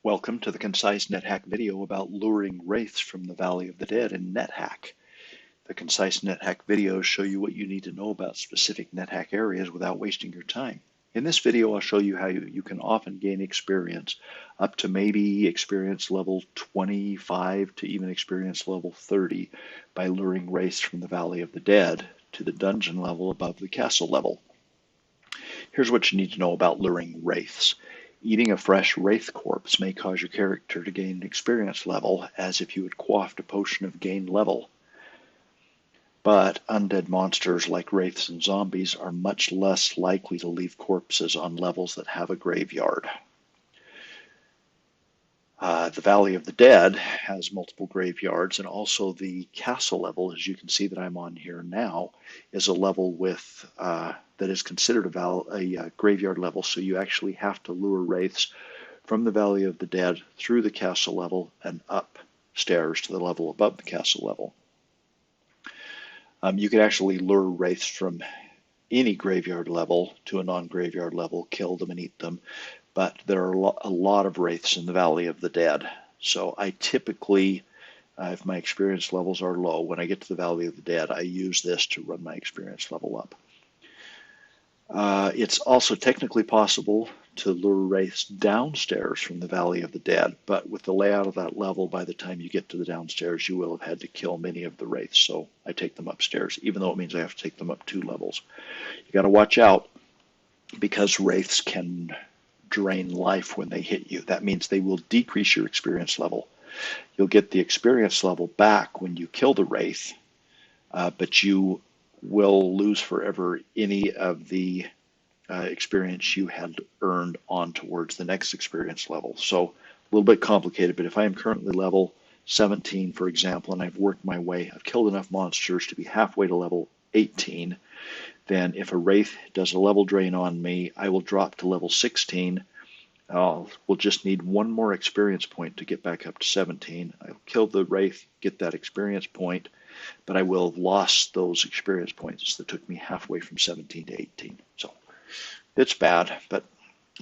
Welcome to the Concise Nethack video about luring wraiths from the Valley of the Dead in NetHack. The Concise Nethack videos show you what you need to know about specific NetHack areas without wasting your time. In this video, I'll show you how you can often gain experience up to maybe experience level 25 to even experience level 30 by luring wraiths from the Valley of the Dead to the dungeon level above the castle level. Here's what you need to know about luring wraiths. Eating a fresh wraith corpse may cause your character to gain experience level, as if you had quaffed a potion of gain level. But undead monsters like wraiths and zombies are much less likely to leave corpses on levels that have a graveyard. The Valley of the Dead has multiple graveyards, and also the castle level, as you can see that I'm on here now, is a level with that is considered a graveyard level. So you actually have to lure wraiths from the Valley of the Dead through the castle level and upstairs to the level above the castle level. You can actually lure wraiths from any graveyard level to a non-graveyard level, kill them and eat them. But there are a lot of wraiths in the Valley of the Dead. So I typically, if my experience levels are low, when I get to the Valley of the Dead, I use this to run my experience level up. It's also technically possible to lure wraiths downstairs from the Valley of the Dead, but with the layout of that level, by the time you get to the downstairs, you will have had to kill many of the wraiths. So I take them upstairs, even though it means I have to take them up 2 levels. You got to watch out, because wraiths can drain life when they hit you. That means they will decrease your experience level. You'll get the experience level back when you kill the wraith, but you will lose forever any of the experience you had earned on towards the next experience level. So a little bit complicated, but if I am currently level 17, for example, and I've worked my way, I've killed enough monsters to be halfway to level 18, then if a wraith does a level drain on me, I will drop to level 16. We'll just need 1 more experience point to get back up to 17. I'll kill the wraith, get that experience point, but I will have lost those experience points that took me halfway from 17 to 18. So it's bad, but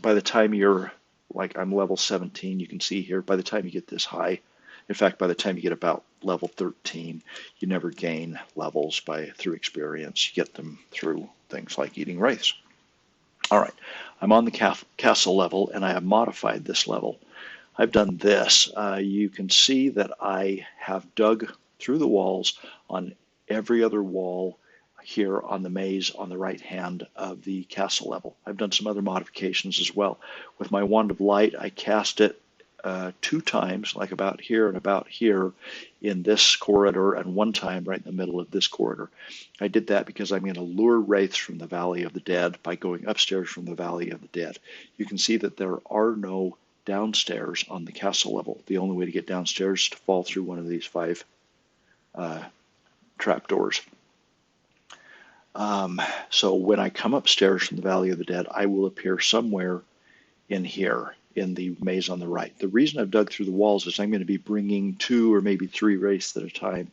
by the time you're, like I'm level 17, you can see here, by the time you get this high, in fact, by the time you get about level 13, you never gain levels through experience. You get them through things like eating wraiths. All right, I'm on the castle level, and I have modified this level. I've done this. You can see that I have dug through the walls on every other wall here on the maze on the right hand of the castle level. I've done some other modifications as well. With my wand of light, I cast it 2 times, like about here and about here in this corridor, and 1 time right in the middle of this corridor. I did that because I'm going to lure wraiths from the Valley of the Dead by going upstairs from the Valley of the Dead. You can see that there are no downstairs on the castle level. The only way to get downstairs is to fall through one of these 5 trapdoors. So when I come upstairs from the Valley of the Dead, I will appear somewhere in here in the maze on the right. The reason I've dug through the walls is I'm going to be bringing 2 or maybe 3 wraiths at a time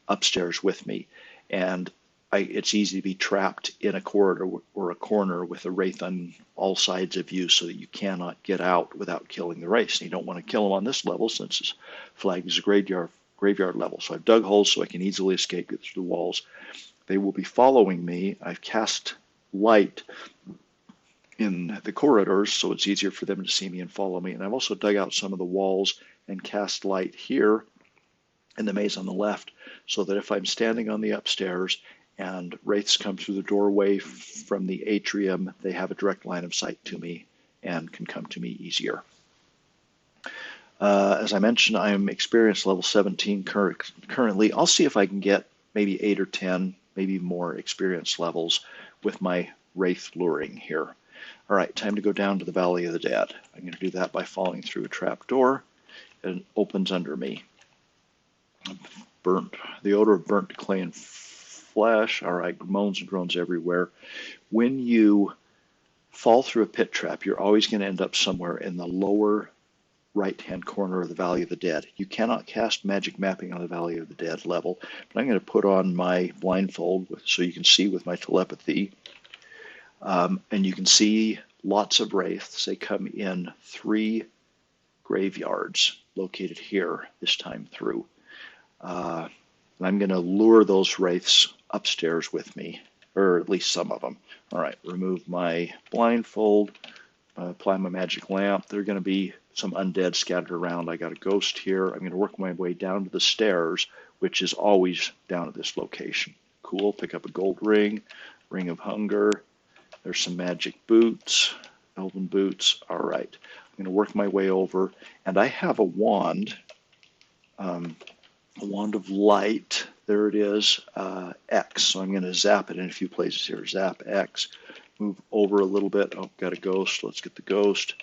upstairs with me, and it's easy to be trapped in a corridor or a corner with a wraith on all sides of you, so that you cannot get out without killing the wraiths. And you don't want to kill them on this level, since it's flagged as a graveyard level. So I've dug holes so I can easily escape, get through the walls. They will be following me. I've cast light in the corridors, so it's easier for them to see me and follow me. And I've also dug out some of the walls and cast light here in the maze on the left, so that if I'm standing on the upstairs and wraiths come through the doorway from the atrium, they have a direct line of sight to me and can come to me easier. As I mentioned, I'm experience level 17 currently. I'll see if I can get maybe 8 or 10, maybe more experience levels with my wraith luring here. All right, time to go down to the Valley of the Dead. I'm going to do that by falling through a trap door, and it opens under me. Burnt, the odor of burnt clay and flesh. All right, moans and groans everywhere. When you fall through a pit trap, you're always going to end up somewhere in the lower right-hand corner of the Valley of the Dead. You cannot cast magic mapping on the Valley of the Dead level, but I'm going to put on my blindfold so you can see with my telepathy. And you can see lots of wraiths. They come in 3 graveyards located here this time through. And I'm going to lure those wraiths upstairs with me, or at least some of them. All right, remove my blindfold, apply my magic lamp. There are going to be some undead scattered around. I got a ghost here. I'm going to work my way down to the stairs, which is always down at this location. Cool, pick up a gold ring, ring of hunger. There's some magic boots, elven boots. All right, I'm going to work my way over, and I have a wand of light. There it is, X. So I'm going to zap it in a few places here. Zap X. Move over a little bit. Oh, got a ghost. Let's get the ghost.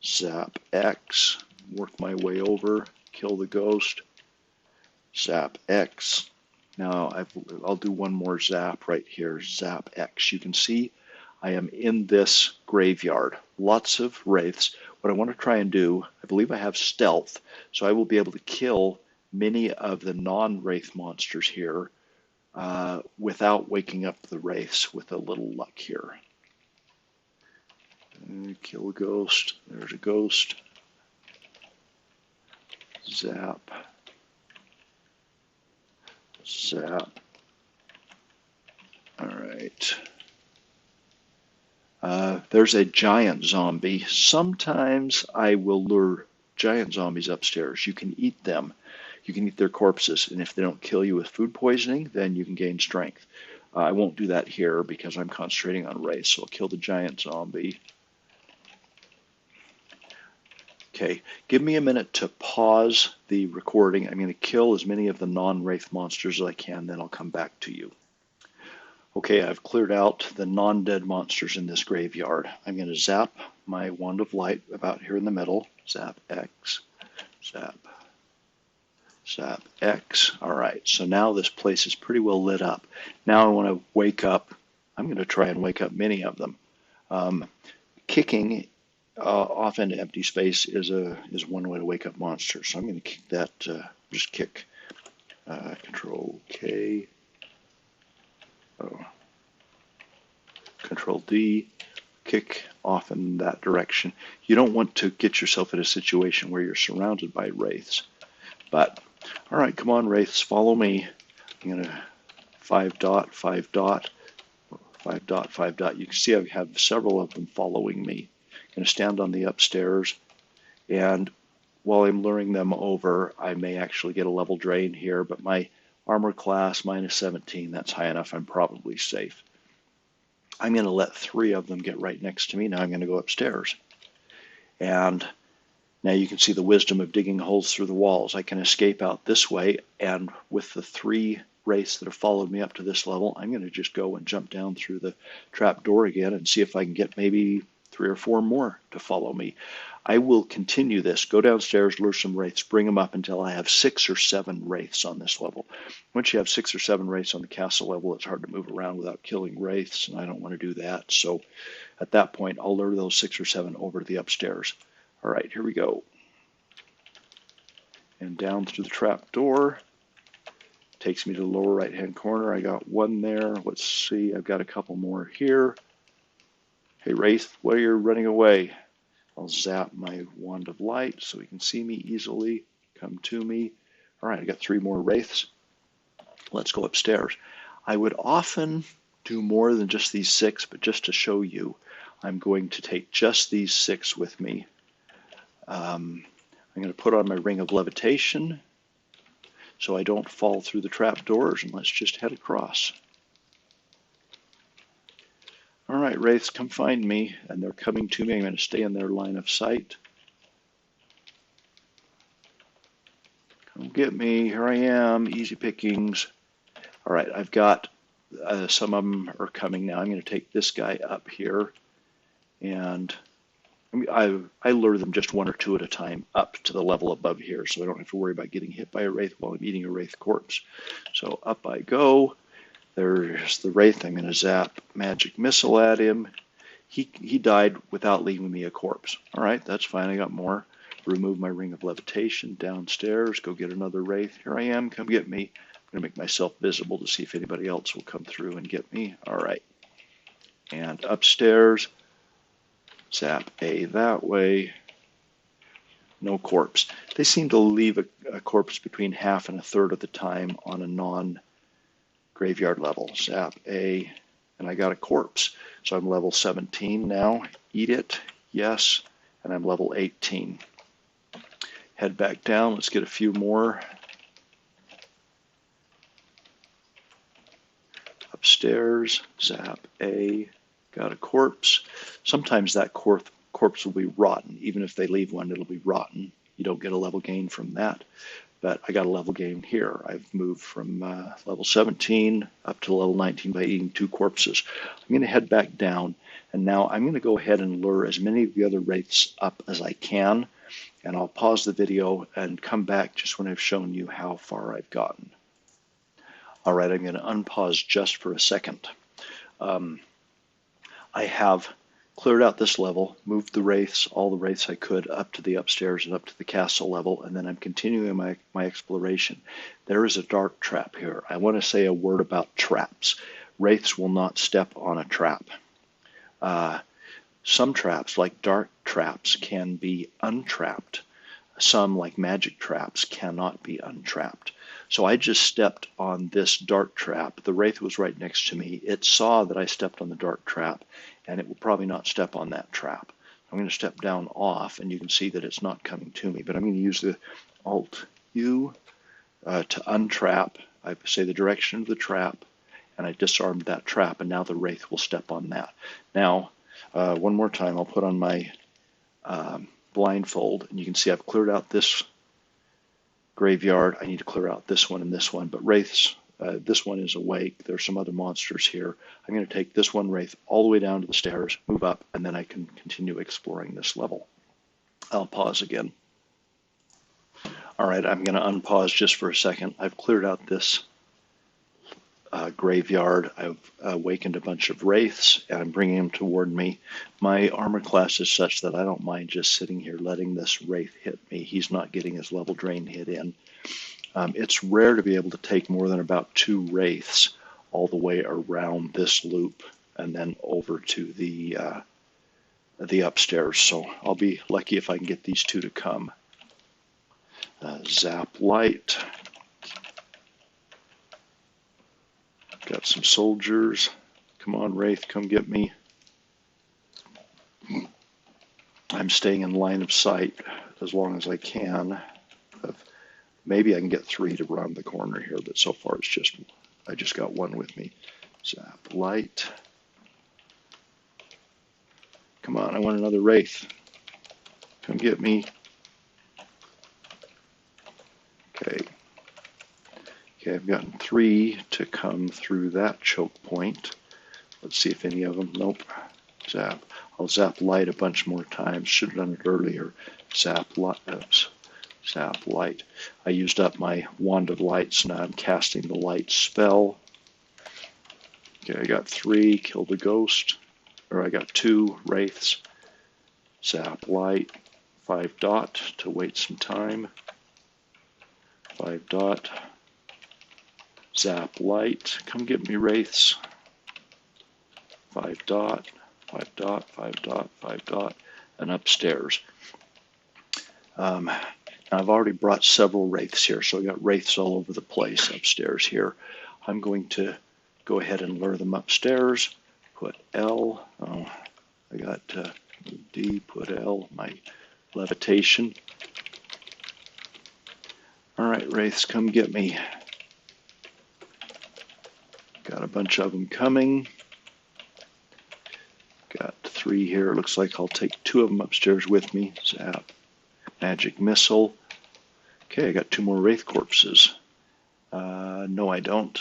Zap X. Work my way over. Kill the ghost. Zap X. Now I'll do one more zap right here. Zap X. You can see I am in this graveyard. Lots of wraiths. What I want to try and do, I believe I have stealth, so I will be able to kill many of the non-wraith monsters here without waking up the wraiths with a little luck here. Kill a ghost. There's a ghost. Zap. Zap. All right. There's a giant zombie. Sometimes I will lure giant zombies upstairs. You can eat them. You can eat their corpses, and if they don't kill you with food poisoning, then you can gain strength. I won't do that here because I'm concentrating on wraiths, so I'll kill the giant zombie. Okay, give me a minute to pause the recording. I'm going to kill as many of the non-wraith monsters as I can, then I'll come back to you. Okay, I've cleared out the non-dead monsters in this graveyard. I'm going to zap my wand of light about here in the middle. Zap X, zap, zap X. All right, so now this place is pretty well lit up. Now I want to wake up. I'm going to try and wake up many of them. Kicking off into empty space is one way to wake up monsters. So I'm going to kick that. Just kick. Control K. Control D. Kick off in that direction. You don't want to get yourself in a situation where you're surrounded by wraiths. But all right, come on, wraiths, follow me. I'm going to 5 dot, 5 dot, 5 dot, 5 dot. You can see I have several of them following me. I'm going to stand on the upstairs, and while I'm luring them over, I may actually get a level drain here, but my armor class -17, that's high enough. I'm probably safe. I'm going to let 3 of them get right next to me. Now I'm going to go upstairs. And now you can see the wisdom of digging holes through the walls. I can escape out this way, and with the 3 wraiths that have followed me up to this level, I'm going to just go and jump down through the trap door again and see if I can get maybe 3 or 4 more to follow me. I will continue this, go downstairs, lure some wraiths, bring them up until I have 6 or 7 wraiths on this level. Once you have 6 or 7 wraiths on the castle level, it's hard to move around without killing wraiths, and I don't want to do that. So at that point, I'll lure those 6 or 7 over to the upstairs. All right, here we go. And down through the trap door. Takes me to the lower right-hand corner. I got 1 there. Let's see, I've got a couple more here. Hey, Wraith, why are you running away? I'll zap my wand of light so he can see me easily. Come to me. All right, I got 3 more wraiths. Let's go upstairs. I would often do more than just these 6, but just to show you, I'm going to take just these 6 with me. I'm going to put on my ring of levitation so I don't fall through the trap doors, and let's just head across. All right, wraiths, come find me, and they're coming to me. I'm going to stay in their line of sight. Come get me. Here I am. Easy pickings. All right, I've got some of them are coming now. I'm going to take this guy up here, and I lure them just 1 or 2 at a time up to the level above here, so I don't have to worry about getting hit by a wraith while I'm eating a wraith corpse. So up I go. There's the wraith. I'm going to zap magic missile at him. He died without leaving me a corpse. All right, that's fine. I got more. Remove my ring of levitation. Downstairs. Go get another wraith. Here I am. Come get me. I'm going to make myself visible to see if anybody else will come through and get me. All right. And upstairs. Zap A that way. no corpse. They seem to leave a corpse between half and a third of the time on a non-graveyard level. Zap A, and I got a corpse. So I'm level 17 now. Eat it, yes, and I'm level 18. Head back down, let's get a few more. Upstairs, zap A, got a corpse. Sometimes that corpse will be rotten. Even if they leave one, it'll be rotten. You don't get a level gain from that. But I got a level gain here. I've moved from level 17 up to level 19 by eating 2 corpses. I'm going to head back down, and now I'm going to go ahead and lure as many of the other wraiths up as I can, and I'll pause the video and come back just when I've shown you how far I've gotten. All right, I'm going to unpause just for a second. I have cleared out this level, moved the wraiths, all the wraiths I could, up to the upstairs and up to the castle level, and then I'm continuing my exploration. There is a dark trap here. I want to say a word about traps. Wraiths will not step on a trap. Some traps, like dark traps, can be untrapped. Some, like magic traps, cannot be untrapped. So I just stepped on this dark trap. The wraith was right next to me. It saw that I stepped on the dark trap, and it will probably not step on that trap. I'm going to step down off, and you can see that it's not coming to me. But I'm going to use the Alt-U to untrap. I say the direction of the trap, and I disarmed that trap, and now the wraith will step on that. Now, one more time, I'll put on my blindfold, and you can see I've cleared out this graveyard. I need to clear out this one and this one, but wraiths, this one is awake. There's some other monsters here. I'm going to take this one wraith all the way down to the stairs, move up, and then I can continue exploring this level. I'll pause again. All right, I'm going to unpause just for a second. I've cleared out this graveyard. I've awakened a bunch of wraiths, and I'm bringing them toward me. My armor class is such that I don't mind just sitting here letting this wraith hit me. He's not getting his level drain hit in. It's rare to be able to take more than about 2 wraiths all the way around this loop and then over to the upstairs. So I'll be lucky if I can get these 2 to come. Zap light. Got some soldiers. Come on, wraith, come get me. I'm staying in line of sight as long as I can. Maybe I can get 3 to round the corner here, but so far I just got 1 with me. Zap light. Come on, I want another wraith. Come get me. Okay. Okay, I've gotten 3 to come through that choke point. Let's see if any of them, nope. Zap. I'll zap light a bunch more times. Should have done it earlier. Zap light. Oops. Zap light. I used up my wand of light, so now I'm casting the light spell. Okay, I got 3, killed a ghost. Or I got 2 wraiths. Zap light. 5 dot to wait some time. 5 dot. Zap light. Come get me, wraiths. 5 dot. 5 dot. 5 dot. 5 dot. And upstairs. I've already brought several wraiths here, so I got wraiths all over the place upstairs here. I'm going to go ahead and lure them upstairs. Put L. Oh, I got D. Put L. My levitation. All right, wraiths, come get me. Got a bunch of them coming. Got 3 here. Looks like I'll take 2 of them upstairs with me. Zap. Magic missile. Okay, I got 2 more wraith corpses. No, I don't.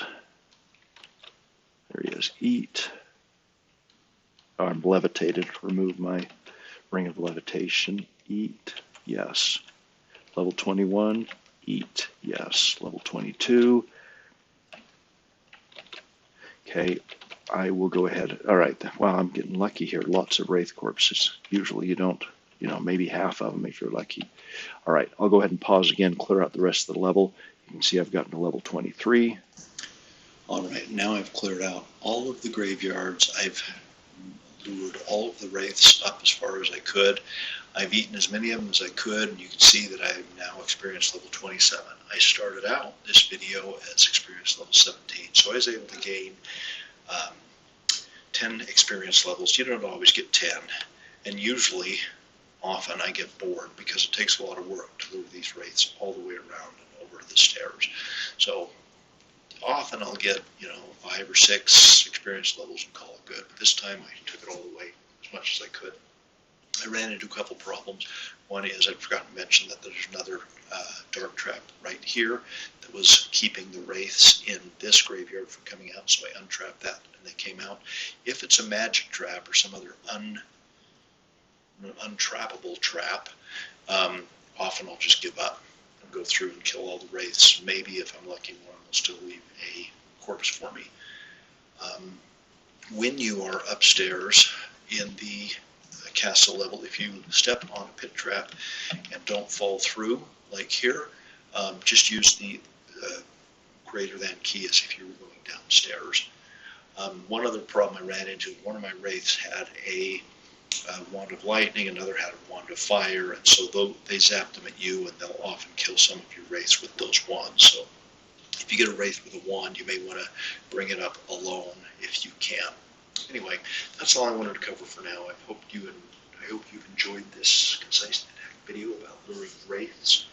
There he is. Eat. Oh, I'm levitated. Remove my ring of levitation. Eat. Yes. Level 21. Eat. Yes. Level 22. Okay, I will go ahead. All right. Wow, I'm getting lucky here. Lots of wraith corpses. Usually you don't, maybe half of them if you're lucky. All right, I'll go ahead and pause again, clear out the rest of the level. You can see I've gotten to level 23. All right, now I've cleared out all of the graveyards. I've lured all of the wraiths up as far as I could. I've eaten as many of them as I could, and you can see that I'm now experience level 27. I started out this video as experience level 17, so I was able to gain 10 experience levels. You don't always get 10, and usually, often I get bored because it takes a lot of work to lure these wraiths all the way around and over the stairs. So often I'll get, 5 or 6 experience levels and call it good. But this time I took it all the way as much as I could. I ran into a couple problems. One is I forgot to mention that there's another dark trap right here that was keeping the wraiths in this graveyard from coming out, so I untrapped that and they came out. If it's a magic trap or some other untrappable trap, often I'll just give up and go through and kill all the wraiths. Maybe if I'm lucky, one will still leave a corpse for me. When you are upstairs in the castle level, if you step on a pit trap and don't fall through, like here, just use the greater than key as if you were going downstairs. One other problem I ran into, one of my wraiths had a wand of lightning, another had a wand of fire, and so they zap them at you, and they'll often kill some of your wraiths with those wands. So if you get a wraith with a wand, you may want to bring it up alone if you can. Anyway, that's all I wanted to cover for now. I hope you've enjoyed this Concise Nethack video about luring wraiths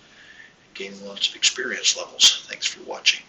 and gaining lots of experience levels. Thanks for watching.